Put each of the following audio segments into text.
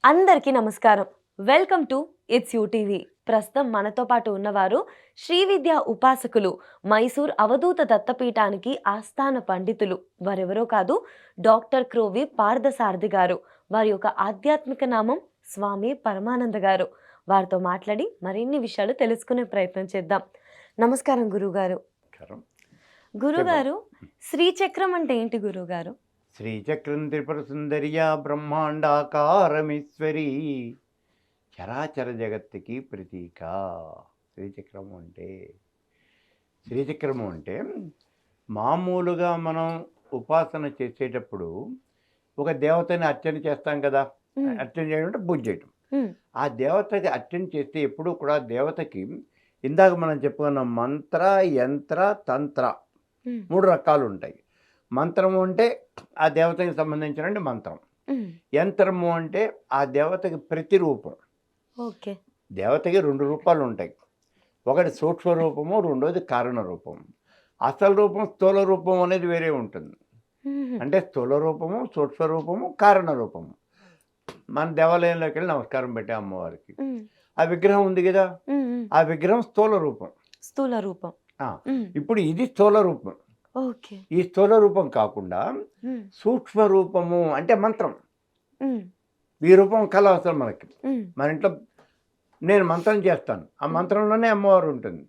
అందరికీ నమస్కారం. Welcome to it's you TV. ప్రస్తుతం మనతో పాటు ఉన్నవారు శ్రీ విద్యా ఉపాసకులు, మైసూర్ అవధూత దత్తపీఠానికి ఆస్థాన పండితులు. వారెవరో కాదు, డాక్టర్ క్రోవి పార్థసారథి గారు. వారి యొక్క ఆధ్యాత్మిక నామం స్వామి పరమానంద గారు. వారితో మాట్లాడి మరిన్ని విషయాలు తెలుసుకునే ప్రయత్నం చేద్దాం. నమస్కారం గురుగారు. నమస్కారం. గురుగారు, శ్రీచక్రం అంటే ఏంటి గురుగారు? శ్రీచక్రం త్రిపుర సుందరియా బ్రహ్మాండాకారమీశ్వరి చరాచర జగత్తుకి ప్రతీక. శ్రీచక్రము అంటే మామూలుగా మనం ఉపాసన చేసేటప్పుడు ఒక దేవతని అర్చన చేస్తాం కదా. అర్చన చేయడం అంటే పూజ చేయటం. ఆ దేవతకి అర్చన చేస్తే ఎప్పుడూ కూడా దేవతకి ఇందాక మనం చెప్పుకున్న మంత్ర, యంత్ర, తంత్ర 3 రకాలు ఉంటాయి. మంత్రము అంటే ఆ దేవతకి సంబంధించిన మంత్రం. యంత్రము అంటే ఆ దేవతకి ప్రతిరూపం. ఓకే. దేవతకి 2 రూపాలు ఉంటాయి. ఒకటి సూక్ష్మ రూపము, రెండోది కారణ రూపం. అసలు రూపం, స్థూల రూపం అనేది వేరే ఉంటుంది. అంటే స్థూల రూపము, సూక్ష్మ రూపము, కారణ రూపము. మన దేవాలయంలోకి వెళ్ళి నమస్కారం పెట్టే అమ్మవారికి ఆ విగ్రహం ఉంది కదా, ఆ విగ్రహం స్థూల రూపం. ఇప్పుడు ఇది స్థూల రూపం. ఈ స్థూల రూపం కాకుండా సూక్ష్మ రూపము అంటే మంత్రం. ఈ రూపం కళ అవసరం మనకి. మన ఇంట్లో నేను మంత్రం చేస్తాను, ఆ మంత్రంలోనే అమ్మవారు ఉంటుంది.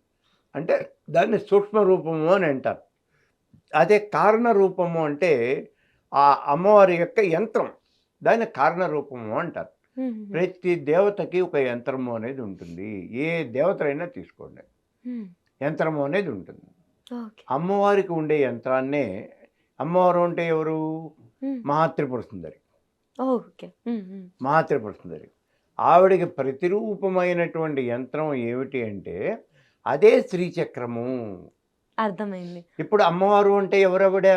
అంటే దాన్ని సూక్ష్మ రూపము అని అంటారు. అదే కారణ రూపము అంటే ఆ అమ్మవారి యొక్క యంత్రం, దాన్ని కారణ రూపము అంటారు. ప్రతి దేవతకి ఒక యంత్రము అనేది ఉంటుంది. ఏ దేవతలైనా తీసుకోండి, యంత్రము అనేది ఉంటుంది. అమ్మవారికి ఉండే యంత్రాన్నే, అమ్మవారు అంటే ఎవరు? మహాత్రిపుర సుందరి. మహాత్రిపుర సుందరి ఆవిడికి ప్రతిరూపమైనటువంటి యంత్రం ఏమిటి అంటే అదే శ్రీచక్రము. అర్థమైంది. ఇప్పుడు అమ్మవారు అంటే ఎవరవిడ?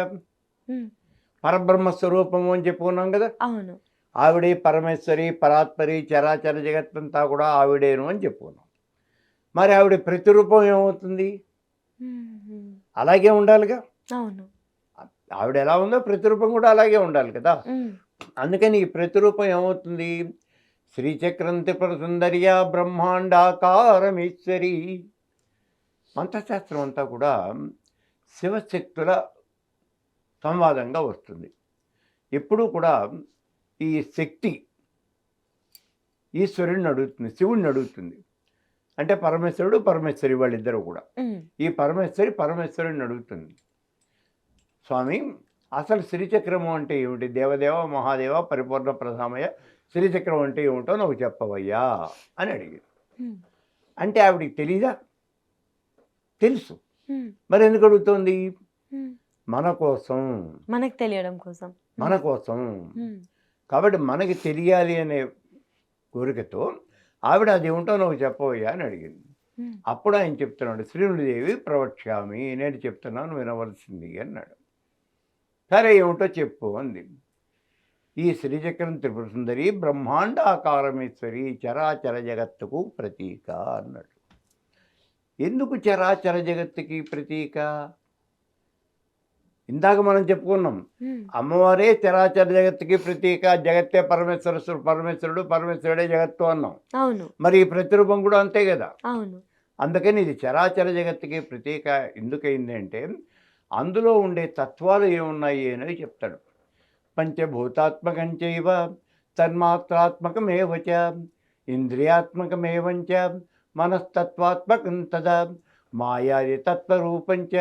పరబ్రహ్మ స్వరూపము అని చెప్పుకున్నాం కదా. అవును. ఆవిడే పరమేశ్వరి, పరాత్పరి, చరాచర జగత్తంతా కూడా ఆవిడేను అని చెప్పుకున్నాం. మరి ఆవిడ ప్రతిరూపం ఏమవుతుంది? అలాగే ఉండాలిగా. అవును. ఆవిడ ఎలా ఉందో ప్రతిరూపం కూడా అలాగే ఉండాలి కదా. అందుకని ఈ ప్రతిరూపం ఏమవుతుంది? శ్రీచక్రం త్రిపుర సుందరియా బ్రహ్మాండాకారమీశ్వరి. మంత్రశాస్త్రం అంతా కూడా శివశక్తుల సంవాదంగా వస్తుంది. ఎప్పుడూ కూడా ఈ శక్తి ఈశ్వరుడిని అడుగుతుంది, శివుడిని అడుగుతుంది. అంటే పరమేశ్వరుడు, పరమేశ్వరి వాళ్ళిద్దరూ కూడా ఈ పరమేశ్వరుడిని అడుగుతుంది, స్వామి అసలు శ్రీచక్రము అంటే ఏమిటి? దేవదేవ మహాదేవ పరిపూర్ణ ప్రధామయ శ్రీచక్రం అంటే ఏమిటో నాకు చెప్పవయ్యా అని అడిగింది. అంటే ఆవిడికి తెలీదా? తెలుసు. మరి ఎందుకు అడుగుతోంది? మన కోసం, మనకు తెలియడం కోసం, మన కోసం. కాబట్టి మనకి తెలియాలి అనే కోరికతో ఆవిడ అదేమిటో నాకు చెప్పవయ్యా అని అడిగింది. అప్పుడు ఆయన చెప్తున్నాడు, శ్రీనుదేవి ప్రవక్ష్యామి, నేను చెప్తున్నాను వినవలసింది అన్నాడు. సరే ఏమిటో చెప్పు అంది. ఈ శ్రీచక్రం త్రిపుర సుందరి బ్రహ్మాండ ఆకారమేశ్వరి చరాచర జగత్తుకు ప్రతీక అన్నాడు. ఎందుకు చరాచర జగత్తుకి ప్రతీక? ఇందాక మనం చెప్పుకున్నాం, అమ్మవారే చరాచర జగత్తుకి ప్రతీక, జగత్తే పరమేశ్వరుడు, పరమేశ్వరుడే జగత్తు అన్నాం. అవును. మరి ఈ ప్రతిరూపం కూడా అంతే కదా. అవును. అందుకని ఇది చరాచర జగత్తుకి ప్రతీక ఎందుకైంది అంటే అందులో ఉండే తత్వాలు ఏమున్నాయి అనేది చెప్తాడు. పంచభూతాత్మకంచైవ తన్మాత్రాత్మకమేవ చ ఇంద్రియాత్మకమేవంచ మనస్తత్వాత్మకం తదా మాయాది తత్వరూపంచ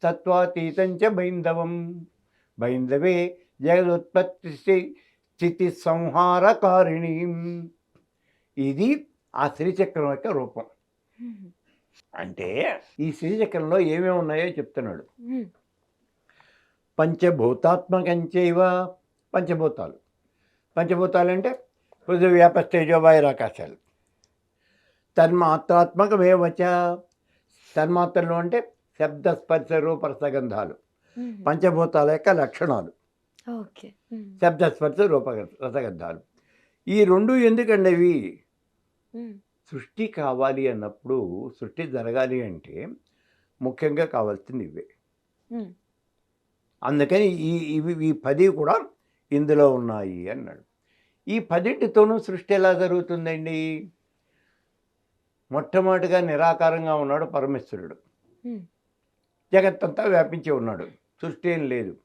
తత్వాతీతంచ బైందవం బైందవే జగదుత్పత్తి స్థితి సంహారకారిణి. ఇది ఆ శ్రీచక్రం యొక్క రూపం. అంటే ఈ శ్రీచక్రంలో ఏమేమి ఉన్నాయో చెప్తున్నాడు. పంచభూతాత్మకంచైవ, పంచభూతాలు. పంచభూతాలు అంటే పృథివీ వ్యాపస్తేజో వాయురాకాశాలు. తన్మాత్రాత్మకమేవచ, తన్మాత్రలు అంటే శబ్ద స్పర్శ రూప రసగంధాలు, పంచభూతాల యొక్క లక్షణాలు. శబ్ద స్పర్శ రూప రసగంధాలు. ఈ 2 ఎందుకండి అవి? సృష్టి కావాలి అన్నప్పుడు, సృష్టి జరగాలి అంటే ముఖ్యంగా కావాల్సింది ఇవే. అందుకని ఈ 10 కూడా ఇందులో ఉన్నాయి అన్నాడు. ఈ 10 సృష్టి ఎలా జరుగుతుందండి? మొట్టమొదటిగా నిరాకారంగా ఉన్నాడు పరమేశ్వరుడు. హ్మ్. జగత్తంతా వ్యాపించి ఉన్నాడు. సృష్టి ఏం లేదు.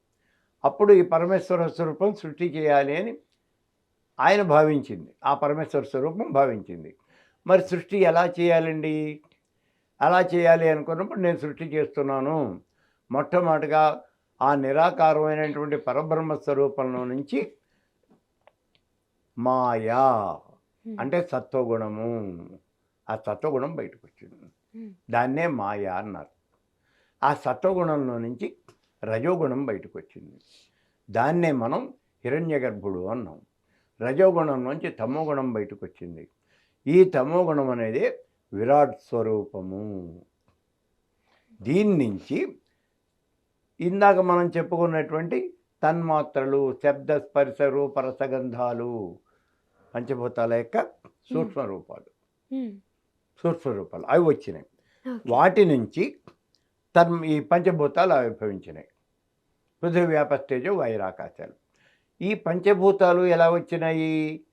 అప్పుడు ఈ పరమేశ్వర స్వరూపం సృష్టి చేయాలి అని ఆయన భావించింది. ఆ పరమేశ్వర స్వరూపం భావించింది. మరి సృష్టి ఎలా చేయాలండి? అలా చేయాలి అనుకున్నప్పుడు నేను సృష్టి చేస్తున్నాను. మొట్టమొదటిగా ఆ నిరాకారమైనటువంటి పరబ్రహ్మ స్వరూపంలో నుంచి మాయా హ్మ్. అంటే సత్వగుణము. ఆ సత్వగుణం బయటకొచ్చింది. హ్మ్. దాన్నే మాయ అన్నారు. ఆ సత్వగుణంలో నుంచి రజోగుణం బయటకొచ్చింది. దాన్నే మనం హిరణ్యగర్భుడు అన్నాం. రజోగుణం నుంచి తమోగుణం బయటకొచ్చింది. ఈ తమోగుణం అనేది విరాట్ స్వరూపము. దీని నుంచి ఇందాక మనం చెప్పుకున్నటువంటి తన్మాత్రలు, శబ్ద స్పర్శ రూప రసగంధాలు, పంచభూతాల యొక్క సూక్ష్మ రూపాలు, హ్మ్. సూక్ష్మ రూపాలు అవి వచ్చినాయి. ఓకే. వాటి నుంచి ఈ పంచభూతాలు ఆవిర్భవించినాయి. పృథివీ వ్యాపస్తేజో వాయురాకాశాలు. ఈ పంచభూతాలు ఎలా వచ్చినాయి?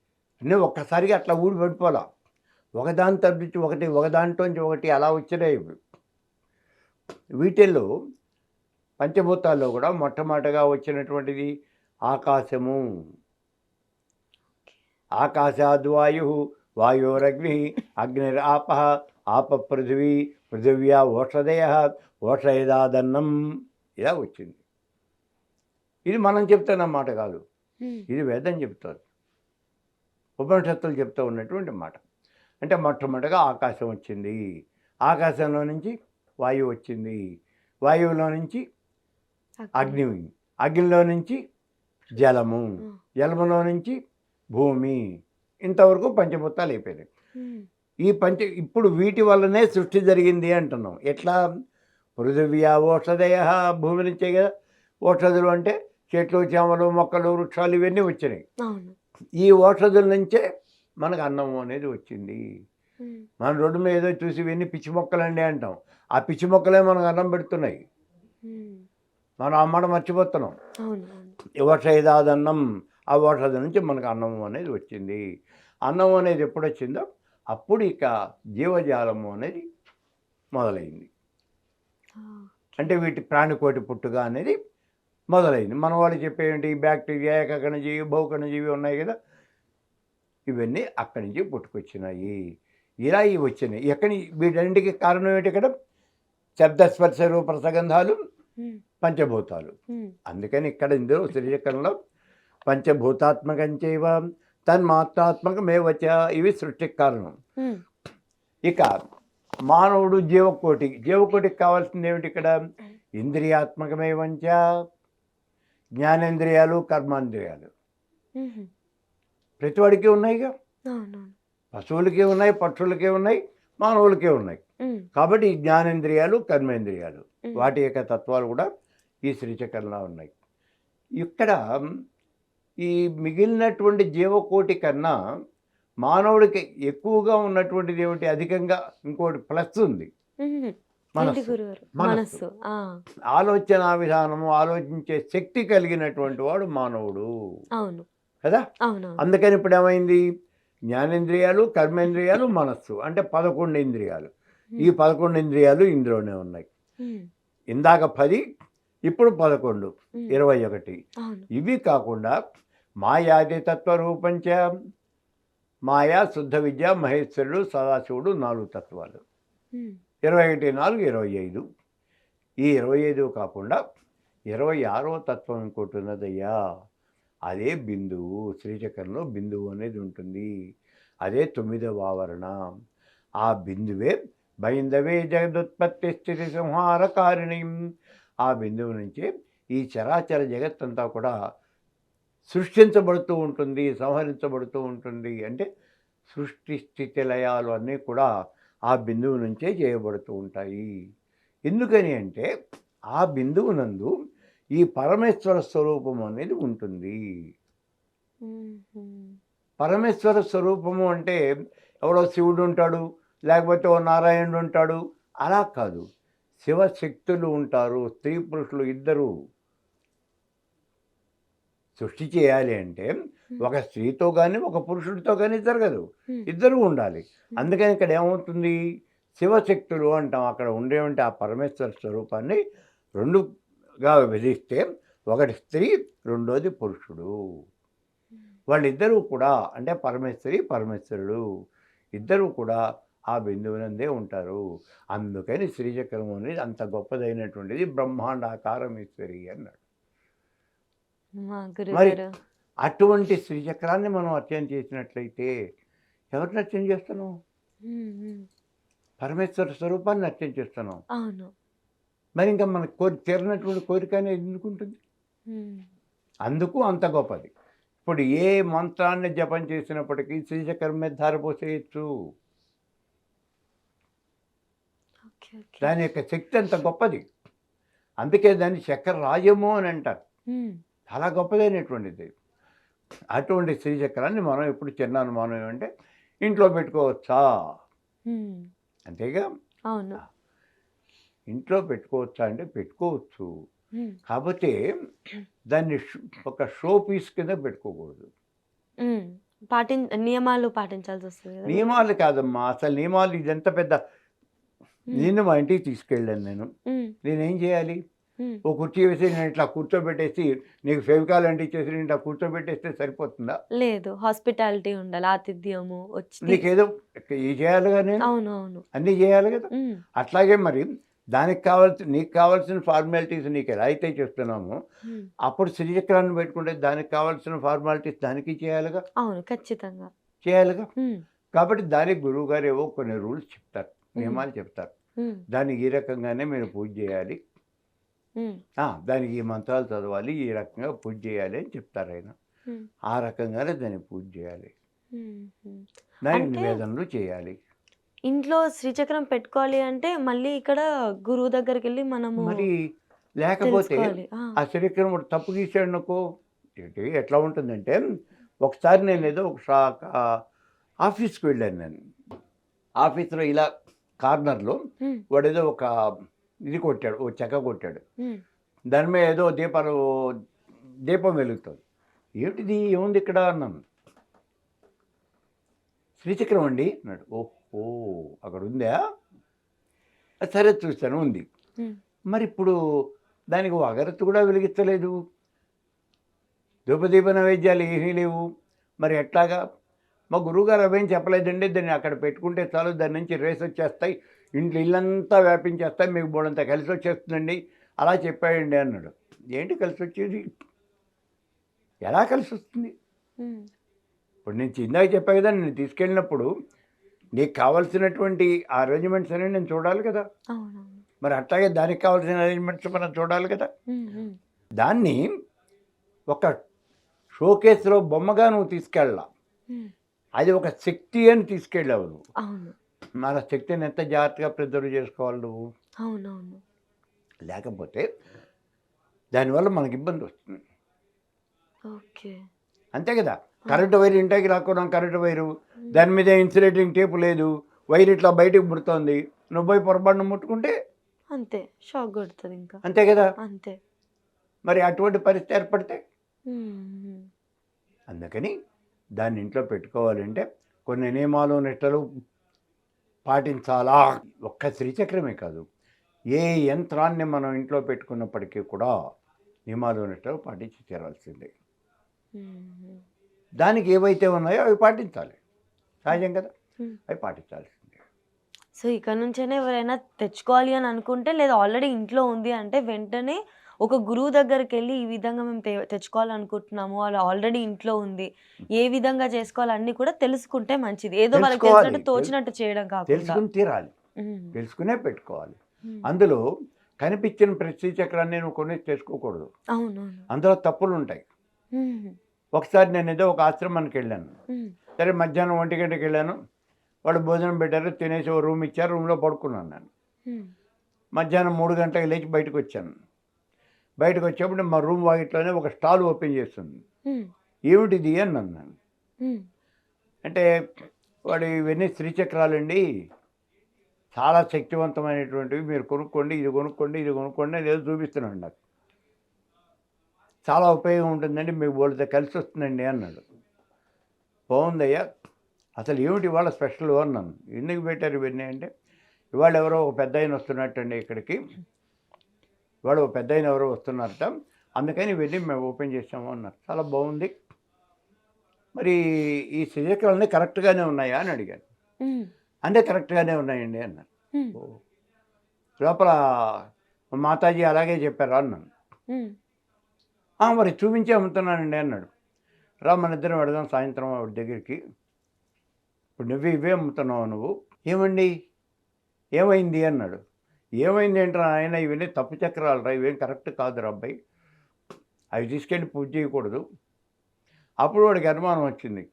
అన్నీ ఒక్కసారిగా అట్లా ఊడి పడిపోలా. ఒకదాని తప్పించి ఒకటి, ఒకదాంట్లోంచి ఒకటి అలా వచ్చినాయి. వీటిల్లో పంచభూతాల్లో కూడా మొట్టమొదటగా వచ్చినటువంటిది ఆకాశము. ఆకాశాద్వాయు, వాయోరగ్ని, అగ్నిరాప, ఆప పృథివీ, పృథివ్యా ఓషధయ, ఓషధేదాదన్నం ఇలా వచ్చింది. ఇది మనం చెప్తున్న మాట కాదు. హ్మ్. ఇది వేదం చెప్తారు. ఉపనిషత్తులు చెప్తూ ఉన్నటువంటి మాట. అంటే మొట్టమొదటిగా ఆకాశం వచ్చింది. ఆకాశంలో నుంచి వాయువు వచ్చింది. వాయువులో నుంచి అగ్ని, అగ్నిలో నుంచి జలము, జలములో నుంచి భూమి, ఇంతవరకు పంచభూతాలు అయిపోయినాయి. హ్మ్. ఈ ఇప్పుడు వీటి వల్లనే సృష్టి జరిగింది అంటున్నాం. ఎట్లా? పృథివ్యా ఓషధయ, భూమి నుంచే కదా. ఓషధులు అంటే చెట్లు, చేమలు, మొక్కలు, వృక్షాలు ఇవన్నీ వచ్చినాయి. అవును. ఈ ఓషధుల నుంచే మనకు అన్నం అనేది వచ్చింది. హ్మ్. మన రోడ్డు మీద ఏదో చూసి ఇవన్నీ పిచ్చి మొక్కలండి అంటాం. ఆ పిచ్చి మొక్కలే మనకు అన్నం పెడుతున్నాయి. హ్మ్. మనం ఆ మాట మర్చిపోతున్నాం. అవును. అవును. ఓషధేదాదన్నం, ఆ ఓషధ నుంచి మనకు అన్నం అనేది వచ్చింది. అన్నం అనేది ఎప్పుడు వచ్చిందో అప్పుడు ఇక జీవజాలము అనేది మొదలైంది. అంటే వీటి ప్రాణికోటి పుట్టుక అనేది మొదలైంది. మన వాళ్ళు చెప్పేంటి బ్యాక్టీరియా, ఏకకణజీవి, బహుకణజీవి ఉన్నాయి కదా. ఇవన్నీ అక్కడి నుంచి పుట్టుకొచ్చినాయి. ఇలా ఇవి వచ్చినాయి. వీటన్నిటికీ కారణం ఏంటి? ఇక్కడ శబ్దస్పర్శ రూప రసగంధాలు, హ్మ్. పంచభూతాలు. హ్మ్. అందుకని ఇక్కడ ఇందులో శ్రీచక్రంలో పంచభూతాత్మకంచైవ తన్మాత్రాత్మకమేవచ ఇవి సృష్టికి కారణం. హ్మ్. ఇక మానవుడు జీవకోటికి కావాల్సింది ఏమిటి? ఇక్కడ ఇంద్రియాత్మకమేవంచ, జ్ఞానేంద్రియాలు, కర్మాంద్రియాలు హుహు. ప్రతివాడికి ఉన్నాయిగా. అవునవును. పశువులకే ఉన్నాయి, పక్షులకే ఉన్నాయి, మానవులకే ఉన్నాయి. హ్మ్. కాబట్టి ఈ జ్ఞానేంద్రియాలు, కర్మేంద్రియాలు హ్మ్. వాటి యొక్క తత్వాలు కూడా ఈ శ్రీచక్రంలో ఉన్నాయి. ఇక్కడ ఈ మిగిలినటువంటి జీవకోటి కన్నా మానవుడికి ఎక్కువగా ఉన్నటువంటిది ఏమిటి? అధికంగా ఇంకోటి ప్లస్ ఉంది. హుహు. ఏంటి మనస్సు. గురుగారు? మనస్సు. మనస్సు. ఆ! ఆలోచనా విధానము, ఆలోచించే శక్తి కలిగినటువంటి వాడు మానవుడు అవును. కదా. అవునవును. అందుకని ఇప్పుడు ఏమైంది? జ్ఞానేంద్రియాలు, కర్మేంద్రియాలు, మనస్సు అంటే 11 ఇంద్రియాలు. ఈ 11 ఇంద్రియాలు ఇందులోనే ఉన్నాయి. హ్మ్. ఇందాక 10, ఇప్పుడు 11, హ్మ్. 21. అవును. ఇవి కాకుండా మాయాది తత్వరూపంచ, మాయా, శుద్ధ విద్య, మహేశ్వరుడు, సదాశివుడు 4 తత్వాలు. హ్మ్. 21, 4, 25. ఈ 25 కాకుండా 26వ తత్వం ఇంకోటి ఉన్నదయ్యా. అదే బిందువు. శ్రీచక్రంలో బిందువు అనేది ఉంటుంది. అదే 9వ ఆవరణ. ఆ బిందువే బైందవే జగదుత్పత్తి స్థితి సంహారకారిణి. ఆ బిందువు నుంచే ఈ చరాచర జగత్తంతా కూడా సృష్టించబడుతూ ఉంటుంది, సంహరించబడుతూ ఉంటుంది. అంటే సృష్టి స్థితి లయాలు అన్నీ కూడా ఆ బిందువు నుంచే చేయబడుతూ ఉంటాయి. ఎందుకని అంటే ఆ బిందువు నందు ఈ పరమేశ్వర స్వరూపం అనేది ఉంటుంది. హుహు. పరమేశ్వర స్వరూపము అంటే ఎవడో శివుడు ఉంటాడు, లేకపోతే ఓ నారాయణుడు ఉంటాడు, అలా కాదు. శివశక్తులు ఉంటారు. స్త్రీ పురుషులు ఇద్దరు. సృష్టి చేయాలి అంటే ఒక స్త్రీతో కానీ ఒక పురుషుడితో కానీ జరగదు, హ్మ్. ఇద్దరు ఉండాలి. అందుకని ఇక్కడ ఏమవుతుంది, శివశక్తులు అంటాం. అక్కడ ఉండేవంటి ఆ పరమేశ్వర స్వరూపాన్ని రెండుగా విధిస్తే ఒకటి స్త్రీ, రెండోది పురుషుడు. వాళ్ళిద్దరూ కూడా అంటే పరమేశ్వరి పరమేశ్వరుడు ఇద్దరూ కూడా ఆ బిందువునందే ఉంటారు. అందుకని శ్రీచక్రం అనేది అంత గొప్పదైనటువంటిది, బ్రహ్మాండాకారమేశ్వరి అన్నాడు. మా మరి గురుగారు. అటువంటి శ్రీచక్రాన్ని మనం అర్చన చేసినట్లయితే ఎవరిని అర్చన చేస్తున్నాం? హ్మ్. హ్మ్. పరమేశ్వర స్వరూపాన్ని అర్చన చేస్తున్నాం. అవును. మరి ఇంకా మనకు తీరినటువంటి కోరిక అనేది ఎందుకు ఉంటుంది? హ్మ్. అందుకు అంత గొప్పది. ఇప్పుడు ఏ మంత్రాన్ని జపం చేసినప్పటికీ శ్రీచక్రం మీద ధారపోసేయచ్చు. ఓకే. ఓకే. దాని యొక్క శక్తి అంత గొప్పది. అందుకే దాన్ని చక్ర రాజము అని అంటారు. హ్మ్. చాలా గొప్పదైనటువంటిది. అటువంటి శ్రీచక్రాన్ని మనం ఎప్పుడు చిన్న అనుమానం ఏమంటే ఇంట్లో పెట్టుకోవచ్చా? హ్మ్. అంతేగా. అవును. ఇంట్లో పెట్టుకోవచ్చా అంటే పెట్టుకోవచ్చు. హ్మ్. కాకపోతే దాన్ని ఒక షో పీస్ కింద పెట్టుకోకూడదు. హ్మ్. నియమాలు పాటించాల్సొస్తది గదా! నియమాలు కాదమ్మా, అసలు నియమాలు ఇదంతా పెద్ద. హ్మ్. నిన్ను మా ఇంటికి తీసుకెళ్ళాను నేను. హ్మ్. నేనేం చేయాలి? హ్మ్. ఓ కుర్చీ వేసి నేను ఇట్లా కూర్చోబెట్టేసి నీకు ఫెవికాల్ అంటించేసి నేను ఇట్లా కూర్చోబెట్టేస్తే సరిపోతుందా? లేదు. హాస్పిటాలిటీ ఉండాలి. ఆతిథ్యము వచ్చి నీకేదో ఇది చేయాలిగా నేను. అవును. అవును. అన్నీ చేయాలి కదా! హ్మ్. అట్లాగే మరి నీకు కావాల్సిన ఫార్మాలిటీస్ నీకు ఎలా అయితే చేస్తున్నామో, హ్మ్. అప్పుడు శ్రీచక్రాన్ని పెట్టుకుంటే దానికి కావాల్సిన ఫార్మాలిటీస్ దానికి చేయాలిగా. అవును. ఖచ్చితంగా. చేయాలిగా. హ్మ్. కాబట్టి దానికి గురువుగారు ఏవో కొన్ని రూల్స్ చెప్తారు, హ్మ్. నియమాలు చెప్తారు. హ్మ్. దానికి ఈ రకంగానే మీరు పూజ చేయాలి. హ్మ్. దానికి ఈ మంత్రాలు చదవాలి, ఈ రకంగా పూజ చేయాలి అని చెప్తారాయన. హ్మ్. ఆ రకంగానే దాన్ని పూజ చేయాలి. హ్మ్. హ్మ్. దానికి అంటే నివేదనలు చేయాలి. ఇంట్లో శ్రీచక్రం పెట్టుకోవాలి అంటే మళ్ళీ ఇక్కడ గురువు దగ్గరికెళ్ళి మనము మరి లేకపోతే తెలుసుకోవాలి. ఆ! ఆ శ్రీచక్రం ఒకటి తప్పు గీసాడనుకో ఏంటి ఎట్లా ఉంటుందంటే, ఒకసారి నేనేదో ఆఫీస్‌కి వెళ్ళాను నేను. ఆఫీస్‌లో ఇలా కార్నర్‌లో హ్మ్. వాడేదో ఒక ఇది కొట్టాడు, ఓ చెక్క కొట్టాడు. హ్మ్. దాని మీద ఏదో దీపం వెలుగుతుంది. "ఏమిటిది? ఏముంది ఇక్కడ?" అన్నాను. "శ్రీచక్రం అండి" అన్నాడు. "ఓహో! అక్కడ ఉందా?" సరే చూసాను, ఉంది. హ్మ్. మరిప్పుడు దానికి ఓ అగరత్తు కూడా వెలిగించలేదు. ధూపదీప నైవేద్యాలు ఏమీ లేవు. మరి ఎట్లాగా? మా గురువుగారు అవేం చెప్పలేదండి. దాన్ని అక్కడ పెట్టుకుంటే చాలు, దాని నుంచి రేస్ వచ్చేస్తాయి. ఇల్లంతా వ్యాపించేస్తాయి. మీకు బోలెడంత కలిసొచ్చేస్తుందండి. అలా చెప్పాడండి అన్నాడు. ఏంటి కలిసొచ్చేది? ఎలా కలిసొస్తుంది? హ్మ్. ఇప్పుడు నేను ఇందాక చెప్పా కదా! నేను తీసుకెళ్ళినప్పుడు నీకు కావాల్సినటువంటి అరేంజ్‌మెంట్స్ అనేవి నేను చూడాలి కదా! అవునవును. మరి అట్లాగే దానికి కావాల్సిన అరేంజ్‌మెంట్స్ మనం చూడాలి కదా! హ్మ్. హ్మ్. దాన్ని ఒక షోకేస్‌లో బొమ్మగా నువ్వు తీసుకెళ్ళలా. హ్మ్. అది ఒక శక్తి అని తీసుకెళ్ళావు నువ్వు. అవును. మరి ఆ శక్తిని ఎంత జాగ్రత్తగా ప్రిజర్వ్ చేసుకోవాలి నువ్వు. అవునవును. లేకపోతే దానివల్ల మనకి ఇబ్బందొస్తుంది. ఓకే. అంతే కదా! ఆ! కరెంటు వైర్ ఇంట్లోకి లాక్కున్నాం, కరెంటు వైరు. హ్మ్. దాని మీద ఇన్సులేటింగ్ టేప్ లేదు. వైర్ ఇట్లా బయటికి ముడుతోంది. నువ్వు పోయి పొరపాటున ముట్టుకుంటే అంతే. షాక్ కొడతదింకా. అంతే కదా! అంతే. మరి అటువంటి పరిస్థితి ఏర్పడితే హ్మ్. హ్మ్. అందుకని దాన్ని ఇంట్లో పెట్టుకోవాలంటే కొన్ని నియమాలు, నిష్టలు పాటించాలా. ఒక్క శ్రీచక్రమే కాదు, ఏ యంత్రాన్ని మనం ఇంట్లో పెట్టుకున్నప్పటికీ కూడా నియమాలు, నిష్టలు పాటించి తీరాల్సిందే. హ్మ్. దానికి ఏవైతే ఉన్నాయో అవి పాటించాలి. సహజం కదా! హ్మ్. అవి పాటించాల్సిందే. సో, ఇక నుంచైనా ఎవరైనా తెచ్చుకోవాలి అని అనుకుంటే, లేదా ఆల్రెడీ ఇంట్లో ఉంది అంటే, వెంటనే ఒక గురువు దగ్గరికెళ్ళి, ఈ విధంగా మేము తెచ్చుకోవాలనుకుంటున్నాము. అలా ఆల్రెడీ ఇంట్లో ఉంది. ఏ విధంగా చేసుకోవాలో అన్నీ కూడా తెలుసుకుంటే మంచిది. ఏదో వాళ్ళకి తెలుసుకోవాలి. తెలిసినట్టు తోచినట్టు చేయడం కాకుండా. తెలుసుకుని తీరాలి. హ్మ్. తెలుసుకునే పెట్టుకోవాలి. హ్మ్. అందులో కనిపించిన ప్రతి శ్రీచక్రాన్ని నువ్వు కొనేసి తెచ్చుకోకూడదు. అవునవును. అందులో తప్పులుంటాయి. హ్మ్. ఒకసారి నేనేదో ఒక ఆశ్రమానికెళ్ళాను. హ్మ్. సరే మధ్యాహ్నం 1 గంటకెళ్ళాను. వాళ్ళు భోజనం పెట్టారు. తినేసి ఓ రూమ్ ఇచ్చారు. రూమ్‌లో పడుకున్నాను నేను. హ్మ్. మధ్యాహ్నం 3 గంటలకు లేచి బయటకొచ్చాను. బయటకొచ్చేప్పుడు మా రూమ్ వాకిట్లోనే ఒక స్టాల్ ఓపెన్ చేసుంది. హ్మ్. "ఏమిటిది?" అని అన్నాను. హ్మ్. అంటే వాడు "ఇవన్నీ శ్రీచక్రాలండి. చాలా శక్తివంతమైనటువంటివి. మీరు కొనుక్కోండి. ఇది కొనుక్కోండి, ఇది కొనుక్కోండి" అని ఏదో చూపిస్తున్నాడు నాకు. "చాలా ఉపయోగం ఉంటుందండి. మీకు బోలెడంత కలిసొస్తుందండి" అన్నాడు. బాగుందయ్యా, అసలు ఏమిటి ఇవాళ స్పెషల్ అన్నాను. ఎందుకు పెట్టారు ఇవన్నీ అంటే, ఇవాళ ఎవరో ఒక పెద్ద ఆయన వస్తున్నట్టండి ఇక్కడికి, ఇవాళ ఒక పెద్ద ఆయన ఎవరో వస్తున్నారట, అందుకని ఇవన్నీ మేము ఓపెన్ చేసాము అన్నారు. చాలా బాగుంది, మరి ఈ శ్రీచక్రాలన్నీ కరెక్ట్గానే ఉన్నాయా అని అడిగాను. అంటే కరెక్ట్గానే ఉన్నాయండి అన్నారు. ఓ, లోపల మాతాజీ అలాగే చెప్పారా అన్నాను. మరి చూపించి అమ్ముతున్నానండి అన్నాడు. రా మన ఇద్దరం వెళదాం సాయంత్రం ఆవిడ దగ్గరికి, ఇప్పుడు నువ్వు ఇవే అమ్ముతున్నావు నువ్వు, ఏమండి ఏమైంది అన్నాడు. ఏమైంది ఏంట్రా ఆయన, ఇవన్నీ తప్పు చక్రాలు రా, ఇవేం కరెక్ట్ కాదురా అబ్బాయి, అవి తీసుకెళ్ళి పూజ చేయకూడదు. అప్పుడు వాడికి అనుమానం వచ్చింది,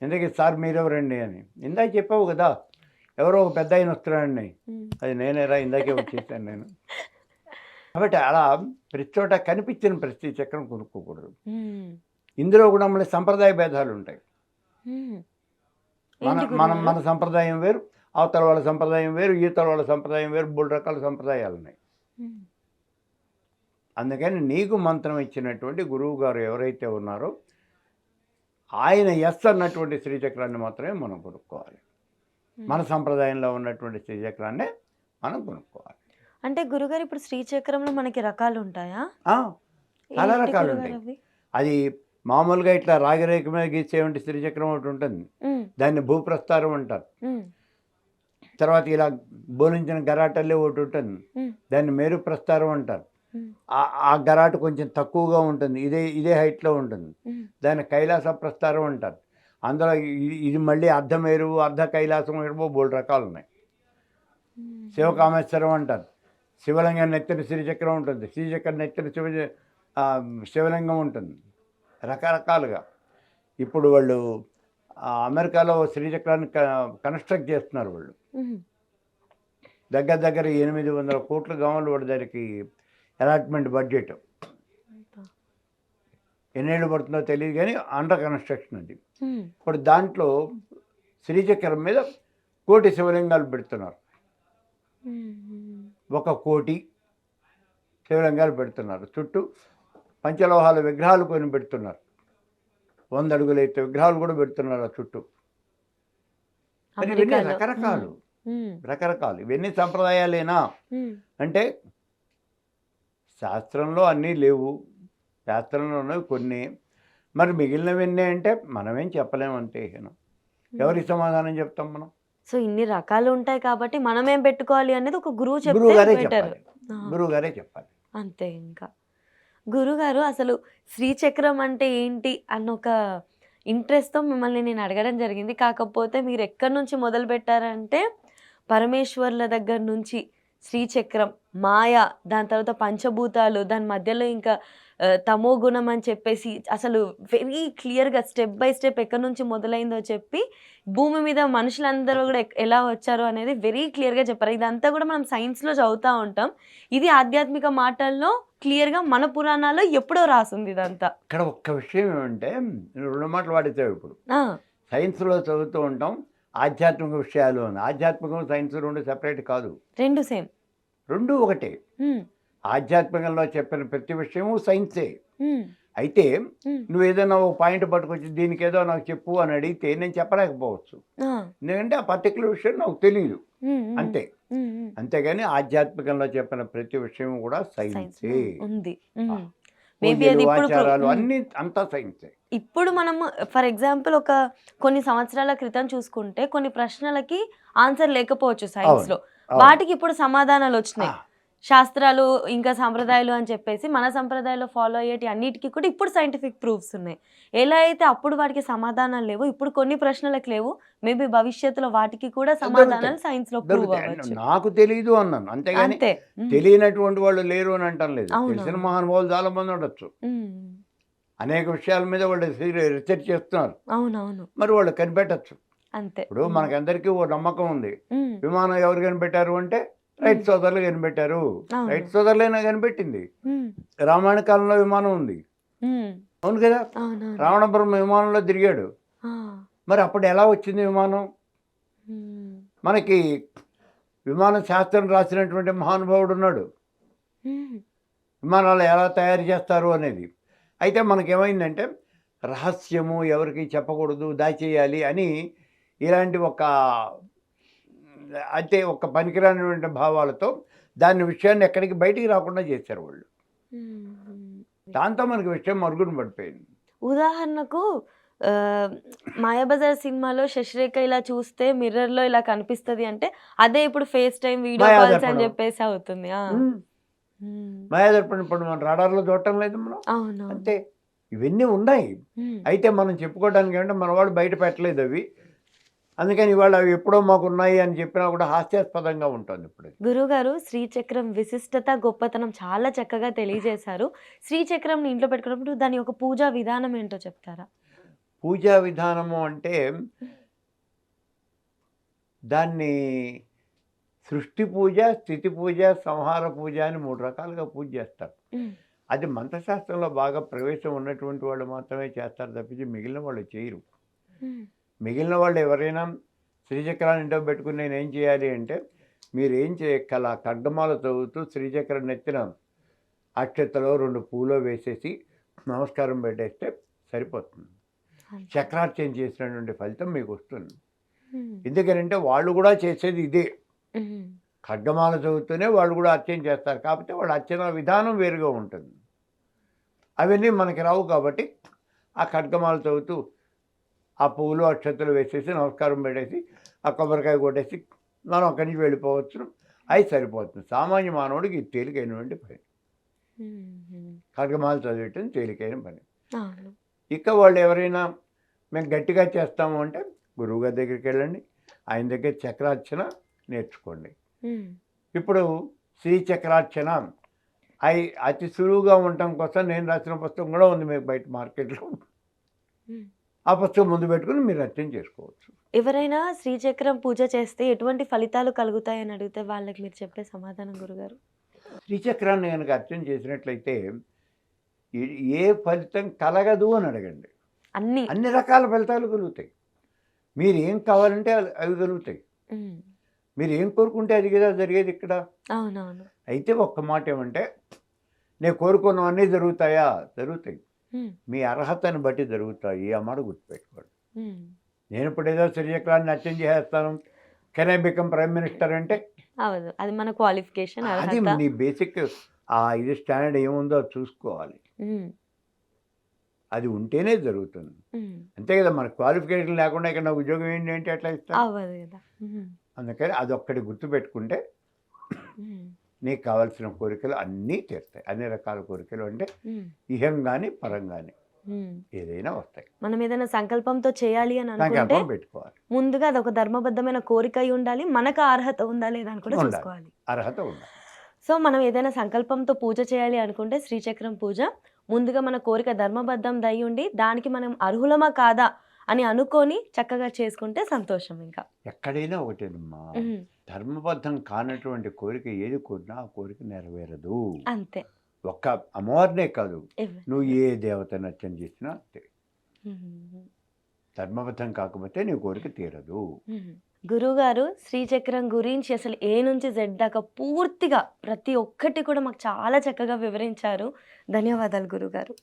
ఎందుకు సార్ మీరెవరండి అని. ఇందాక చెప్పావు కదా ఎవరో ఒక పెద్ద ఆయన వస్తున్నాడండి, అది నేనేరా, ఇందాకే వచ్చేసాను నేను. కాబట్టి అలా ప్రతి చోట కనిపించిన ప్రతి చక్రం కొనుక్కోకూడదు. ఇందులో కూడా మళ్ళీ సంప్రదాయ భేదాలు ఉంటాయి. మన సంప్రదాయం వేరు, అవతల వాళ్ళ సంప్రదాయం వేరు, ఈతల వాళ్ళ సంప్రదాయం వేరు, 3 రకాల సంప్రదాయాలు ఉన్నాయి. అందుకని నీకు మంత్రం ఇచ్చినటువంటి గురువు గారు ఎవరైతే ఉన్నారో ఆయన ఎస్ అన్నటువంటి శ్రీచక్రాన్ని మాత్రమే మనం కొనుక్కోవాలి. మన సంప్రదాయంలో ఉన్నటువంటి శ్రీచక్రాన్నే మనం కొనుక్కోవాలి. అంటే గురుగారు ఇప్పుడు శ్రీచక్రంలో మనకి రకాలు ఉంటాయా? చాలా రకాలు ఉంటాయి. అది మామూలుగా ఇట్లా రాగిరేఖ మీద గీసేవంటి శ్రీచక్రం ఒకటి ఉంటుంది, దాన్ని భూప్రస్తారం అంటారు. తర్వాత ఇలా బోలించిన గరాటల్లే ఒకటి ఉంటుంది, దాన్ని మేరు ప్రస్తారం అంటారు. ఆ గరాటు కొంచెం తక్కువగా ఉంటుంది, ఇదే హైట్లో ఉంటుంది, దాన్ని కైలాస ప్రస్తారం అంటారు. అందులో ఇది మళ్ళీ అర్ధ మేరు, అర్ధ కైలాసం, 3 రకాలు ఉన్నాయి. శివకామేశ్వరం అంటారు. శివలింగం నెత్తిన శ్రీచక్రం ఉంటుంది, శ్రీచక్రం నెత్తిన శివలింగం ఉంటుంది. రకరకాలుగా ఇప్పుడు వాళ్ళు అమెరికాలో శ్రీచక్రాన్ని కన్స్ట్రక్ట్ చేస్తున్నారు. వాళ్ళు దగ్గర 800 కోట్ల గమలు వాడి దానికి అలాట్మెంట్ బడ్జెట్. ఎన్నేళ్ళు పడుతుందో తెలియదు కానీ అండర్ కన్స్ట్రక్షన్ అది. ఇప్పుడు దాంట్లో శ్రీచక్రం మీద 1 కోటి శివలింగాలు పెడుతున్నారు. 1 కోటి శివలింగాలు పెడుతున్నారు. చుట్టూ పంచలోహాల విగ్రహాలు కొని పెడుతున్నారు. 100 అడుగులు అయితే విగ్రహాలు కూడా పెడుతున్నారు ఆ చుట్టూ. ఇవన్నీ రకరకాలు ఇవన్నీ సంప్రదాయాలేనా అంటే శాస్త్రంలో అన్నీ లేవు, శాస్త్రంలో ఉన్నవి కొన్ని, మరి మిగిలినవన్నీ అంటే మనమేం చెప్పలేమంటే. ఎవరికి సమాధానం చెప్తాం మనం? సో ఇన్ని రకాలు ఉంటాయి కాబట్టి మనం ఏం పెట్టుకోవాలి అనేది ఒక గురువుగారే చెప్పాలి అంతే. ఇంకా గురుగారు అసలు శ్రీచక్రం అంటే ఏంటి అన్న ఒక ఇంట్రెస్ట్తో మిమ్మల్ని నేను అడగడం జరిగింది. కాకపోతే మీరు ఎక్కడి నుంచి మొదలు పెట్టారంటే పరమేశ్వర్ల దగ్గర నుంచి శ్రీచక్రం, మాయ, దాని తర్వాత పంచభూతాలు, దాని మధ్యలో ఇంకా తమో గుణం అని చెప్పేసి అసలు వెరీ క్లియర్గా స్టెప్ బై స్టెప్ ఎక్కడి నుంచి మొదలైందో చెప్పి భూమి మీద మనుషులందరూ కూడా ఎలా వచ్చారు అనేది వెరీ క్లియర్గా చెప్పారు. ఇదంతా కూడా మనం సైన్స్లో చదువుతూ ఉంటాం, ఇది ఆధ్యాత్మిక మాటల్లో క్లియర్గా మన పురాణాల్లో ఎప్పుడో రాసింది ఇదంతా. ఇక్కడ ఒక్క విషయం ఏమంటే 2 మాటలు వాడితే ఇప్పుడు సైన్స్లో చదువుతూ ఉంటాం, ఆధ్యాత్మిక విషయాలు అని. ఆధ్యాత్మికం సైన్స్ 2 సెపరేట్ కాదు, 2 సేమ్, 2 ఒకటే. ఆధ్యాత్మికంలో చెప్పిన ప్రతి విషయము సైన్సే. అయితే నువ్వు ఏదైనా ఒక పాయింట్ పట్టుకొచ్చి దీనికి ఏదో నాకు చెప్పు అని అడిగితే నేను చెప్పలేకపోవచ్చు, ఎందుకంటే ఆ పర్టికులర్ విషయం నాకు తెలియదు అంతే. అంతేగాని ఆధ్యాత్మికంలో చెప్పిన ప్రతి విషయం కూడా సైన్సే. ఆచారాలు అన్ని అంతా సైన్సే. ఇప్పుడు మనం ఫర్ ఎగ్జాంపుల్ ఒక కొన్ని సంవత్సరాల క్రితం చూసుకుంటే కొన్ని ప్రశ్నలకి ఆన్సర్ లేకపోవచ్చు సైన్స్ లో, వాటికి ఇప్పుడు సమాధానాలు వచ్చినాయి. శాస్త్రాలు ఇంకా సంప్రదాయాలు అని చెప్పేసి మన సంప్రదాయాల్లో ఫాలో అయ్యేటి అన్నిటికీ కూడా ఇప్పుడు సైంటిఫిక్ ప్రూఫ్స్ ఉన్నాయి. ఎలా అయితే అప్పుడు వాటికి సమాధానాలు లేవు, ఇప్పుడు కొన్ని ప్రశ్నలకు లేవు, మేబీ భవిష్యత్తులో వాటికి కూడా సమాధానాలు సైన్స్ లో ప్రూవ్ అవ్వచ్చు. నాకు తెలియదు అన్నాను అంతేగాని తెలియనటువంటి వాళ్ళు లేరు అని అంటాం లేదు. తెలిసిన మహానుభావులు చాలా మంది ఉండొచ్చు, అనేక విషయాల మీద వాళ్ళు రీసెర్చ్ చేస్తున్నారు. అవునవును, మరి వాళ్ళు కనిపెట్టచ్చు అంతే. ఇప్పుడు మనకందరికీ ఓ నమ్మకం ఉంది, విమానం ఎవరు కనిపెట్టారు అంటే రైట్ సోదరులు కనిపెట్టారు. రైట్ సోదరులైనా కనిపెట్టింది. రామాయణ కాలంలో విమానం ఉంది, అవును కదా, రావణ బ్రహ్మ విమానంలో తిరిగాడు. మరి అప్పుడు ఎలా వచ్చింది విమానం? మనకి విమాన శాస్త్రం రాసినటువంటి మహానుభావుడు ఉన్నాడు, విమానాలు ఎలా తయారు చేస్తారు అనేది. అయితే మనకేమైందంటే రహస్యము ఎవరికి చెప్పకూడదు, దాచేయాలి అని ఇలాంటి అంటే ఒక పనికిరానిటువంటి భావాలతో దాని విషయాన్ని ఎక్కడికి బయటికి రాకుండా చేశారు వాళ్ళు. దాంతో మనకి విషయం మరుగున పడిపోయింది. ఉదాహరణకు మాయాబజార్ సినిమాలో శశిరేఖ ఇలా చూస్తే మిర్రర్‌లో ఇలా కనిపిస్తది అంటే, అదే ఇప్పుడు ఫేస్ టైమ్, వీడియో కాల్స్ అని మాయాదర్పణం. చెప్పేసి అవుతుంది. ఆ! హ్మ్. హ్మ్. మాయాదర్పణం ఇప్పుడు మన రాడార్‌లో చూడటం లేదు మనం. అవునవును. అంతే. ఇవన్నీ ఉన్నాయి. హ్మ్. అయితే మనం చెప్పుకోవడానికి ఏంటంటే మన వాళ్ళు బయట పెట్టలేదు అవి. అందుకని ఇవాళ అవి ఎప్పుడో మాకున్నాయి అని చెప్పినా కూడా హాస్యాస్పదంగా ఉంటుంది ఇప్పుడు. గురువుగారు శ్రీచక్రం విశిష్టత, గొప్పతనం చాలా చక్కగా తెలియజేశారు. శ్రీచక్రంని ఇంట్లో పెట్టుకున్నప్పుడు దాని యొక్క పూజా విధానం ఏంటో చెప్తారా? పూజా విధానము అంటే దాన్ని సృష్టి పూజ, స్థితి పూజ, సంహార పూజ అని 3 రకాలుగా పూజ చేస్తారు. హ్మ్. అది మంత్రశాస్త్రంలో బాగా ప్రవేశం ఉన్నటువంటి వాళ్ళు మాత్రమే చేస్తారు తప్పించి మిగిలిన వాళ్ళు చేయరు. హ్మ్. మిగిలిన వాళ్ళు ఎవరైనా శ్రీచక్రాన్ని ఇంట్లో పెట్టుకుని నేనేం చేయాలి అంటే, మీరేం చేయక్కల ఖడ్గమాల చదువుతూ శ్రీచక్రం నెత్తిన అక్షతలో 2 పూలో వేసేసి నమస్కారం పెట్టేస్తే సరిపోతుంది. అంతే. చక్రార్చన చేసినటువంటి ఫలితం మీకు వస్తుంది. హ్మ్. ఎందుకనంటే వాళ్ళు కూడా చేసేది ఇదే. హ్మ్. ఖడ్గమాల చదువుతూనే వాళ్ళు కూడా అర్చన చేస్తారు. కాకపోతే వాళ్ళ అర్చన విధానం వేరుగా ఉంటుంది. అవన్నీ మనకి రావు కాబట్టి ఆ ఖడ్గమాల చదువుతూ ఆ పువ్వులు, అక్షతలు వేసేసి నమస్కారం పెట్టేసి, ఆ కొబ్బరికాయ కొట్టేసి మనం అక్కడి నుంచి వెళ్ళిపోవచ్చు. అది సరిపోతుంది. సామాన్య మానవుడికి ఇది తేలికైనటువంటి పని. హ్మ్. ఖడ్గమాల చదివేయటం తేలికైన పని. అవును. ఇక వాళ్ళు ఎవరైనా మేము గట్టిగా చేస్తాము అంటే గురువుగారి దగ్గరికి వెళ్ళండి. ఆయన దగ్గర చక్రార్చన నేర్చుకోండి. హ్మ్. ఇప్పుడు శ్రీచక్రార్చన అతి సులువుగా ఉండటం కోసం నేను రాసిన పుస్తకం కూడా ఉంది మీకు బయట మార్కెట్‌లో. హ్మ్. ఆ పుస్తకం ముందు పెట్టుకొని మీరు అర్చన చేసుకోవచ్చు. ఎవరైనా శ్రీచక్రం పూజ చేస్తే ఎటువంటి ఫలితాలు కలుగుతాయని అడిగితే వాళ్ళకి మీరు చెప్పే సమాధానం గురుగారు? శ్రీచక్రాన్ని గనక అర్చన చేసినట్లయితే ఏ ఏ ఫలితం కలగదు అని అడగండి. అన్నీ. అన్ని రకాల ఫలితాలు కలుగుతాయి. మీరు ఏం కావాలంటే అవి కలుగుతాయి. హ్మ్. మీరు ఏం కోరుకుంటే అది కదా జరిగేది ఇక్కడ. అవునవును. అయితే ఒక్క మాట ఏమంటే, నేను కోరుకున్నవన్నీ జరుగుతాయా? జరుగుతాయి. హ్మ్. మీ అర్హతను బట్టి జరుగుతాయి. ఆ మాట గుర్తుపెట్టుకోండి. హ్మ్. నేను ఇప్పుడు ఏదో శ్రీచక్రాన్ని అర్చన చేసేస్తాను. Can I become prime minister అంటే అవదు. అది మన క్వాలిఫికేషన్, అది అర్హత. నీ బేసిక్ ఇది స్టాండర్డ్ ఏముందో అది చూసుకోవాలి. హ్మ్. అది ఉంటేనే జరుగుతుంది. హ్మ్. అంతే కదా! మన క్వాలిఫికేషన్ లేకుండా ఇక్కడ నా ఉద్యోగం ఏంటి అంటే ఎట్లా ఇస్తారు? అవ్వదు గదా! హ్మ్. అందుకని అదొక్కటి గుర్తుపెట్టుకుంటే హ్మ్. నీకు కావాల్సిన కోరికలు అన్నీ తీరుతాయి. అన్ని రకాల కోరికలు అంటే హ్మ్. ఇహం గాని, పరం గాని హ్మ్. ఏదైనా వస్తాయి. మనం ఏదైనా సంకల్పంతో చేయాలి అని అనుకుంటే సంకల్పం పెట్టుకోవాలి. ముందుగా అదొక ధర్మబద్ధమైన కోరిక అయి ఉండాలి. మనకు ఆ అర్హత ఉందా లేదా అని కూడా ఉండాలి. చూసుకోవాలి. అర్హత ఉండాలి. సో, మనం ఏదైనా సంకల్పంతో పూజ చేయాలి అనుకుంటే శ్రీచక్రం పూజ ముందుగా మన కోరిక ధర్మబద్ధందై ఉండి దానికి మనం అర్హులమా కాదా అని అనుకోని చక్కగా చేసుకుంటే సంతోషం ఇంకా. ఎక్కడైనా ఒకటేనమ్మా. హ్మ్. ధర్మబద్ధం కానటువంటి కోరిక ఏది కోరినా ఆ కోరిక నెరవేరదు. అంతే. ఒక్క అమ్మవారినే కాదు. ఎవ్వరు. నువ్వు ఏ దేవతను అర్చన చేసినా అంతే. హ్మ్. ధర్మబద్ధం కాకపోతే నీ కోరిక తీరదు. హ్మ్. గురువుగారు శ్రీచక్రం గురించి అసలు ఏ నుంచి జెడ్ దాకా పూర్తిగా ప్రతి ఒక్కటి కూడా మాకు చాలా చక్కగా వివరించారు. ధన్యవాదాలు గురుగారు.